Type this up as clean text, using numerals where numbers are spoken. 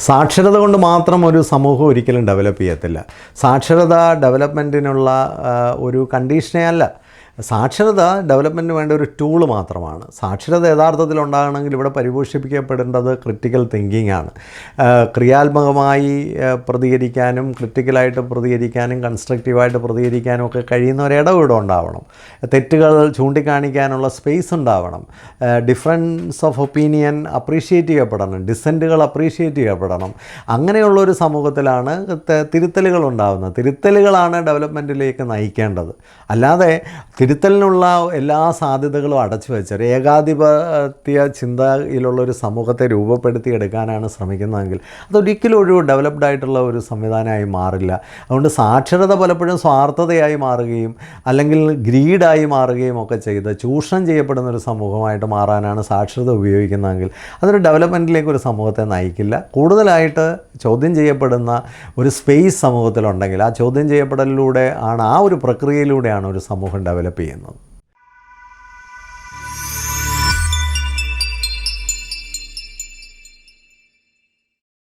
സാക്ഷരത കൊണ്ട് മാത്രം ഒരു സമൂഹം ഒരിക്കലും ഡെവലപ്പ് ചെയ്യത്തില്ല. സാക്ഷരത ഡെവലപ്മെൻറ്റിനുള്ള ഒരു കണ്ടീഷനേ അല്ല. സാക്ഷരത ഡെവലപ്മെൻറ്റിന് വേണ്ട ഒരു ടൂള് മാത്രമാണ്. സാക്ഷരത യഥാർത്ഥത്തിൽ ഉണ്ടാകണമെങ്കിൽ ഇവിടെ പരിപോഷിപ്പിക്കപ്പെടേണ്ടത് ക്രിട്ടിക്കൽ തിങ്കിങ് ആണ്. ക്രിയാത്മകമായി പ്രതികരിക്കാനും ക്രിട്ടിക്കലായിട്ട് പ്രതികരിക്കാനും കൺസ്ട്രക്റ്റീവായിട്ട് പ്രതികരിക്കാനും ഒക്കെ കഴിയുന്ന ഒരിടവിടം ഉണ്ടാവണം. തെറ്റുകൾ ചൂണ്ടിക്കാണിക്കാനുള്ള സ്പേസ് ഉണ്ടാവണം. ഡിഫറൻസ് ഓഫ് ഒപ്പീനിയൻ അപ്രീഷിയേറ്റ് ചെയ്യപ്പെടണം. ഡിസെൻറ്റുകൾ അപ്രീഷിയേറ്റ് ചെയ്യപ്പെടണം. അങ്ങനെയുള്ളൊരു സമൂഹത്തിലാണ് തിരുത്തലുകൾ ഉണ്ടാകുന്നത്. തിരുത്തലുകളാണ് ഡെവലപ്മെൻറ്റിലേക്ക് നയിക്കേണ്ടത്. അല്ലാതെ തിരുത്തലിനുള്ള എല്ലാ സാധ്യതകളും അടച്ചു വെച്ച് ഒരു ഏകാധിപത്യ ചിന്തയിലുള്ളൊരു സമൂഹത്തെ രൂപപ്പെടുത്തിയെടുക്കാനാണ് ശ്രമിക്കുന്നതെങ്കിൽ അതൊരിക്കലും ഒരു ഡെവലപ്ഡ് ആയിട്ടുള്ള ഒരു സംവിധാനമായി മാറില്ല. അതുകൊണ്ട് സാക്ഷരത പലപ്പോഴും സ്വാർത്ഥതയായി മാറുകയും അല്ലെങ്കിൽ ഗ്രീഡായി മാറുകയും ഒക്കെ ചെയ്ത് ചൂഷണം ചെയ്യപ്പെടുന്ന ഒരു സമൂഹമായിട്ട് മാറാനാണ് സാക്ഷരത ഉപയോഗിക്കുന്നതെങ്കിൽ അതൊരു ഡെവലപ്മെൻറ്റിലേക്ക് ഒരു സമൂഹത്തെ നയിക്കില്ല. കൂടുതലായിട്ട് ചോദ്യം ചെയ്യപ്പെടുന്ന ഒരു സ്പേസ് സമൂഹത്തിലുണ്ടെങ്കിൽ ആ ചോദ്യം ചെയ്യപ്പെടലിലൂടെ ആണ്, ആ ഒരു പ്രക്രിയയിലൂടെയാണ് ഒരു സമൂഹം ഡെവലപ്പ് ചെയ്യുന്നത്.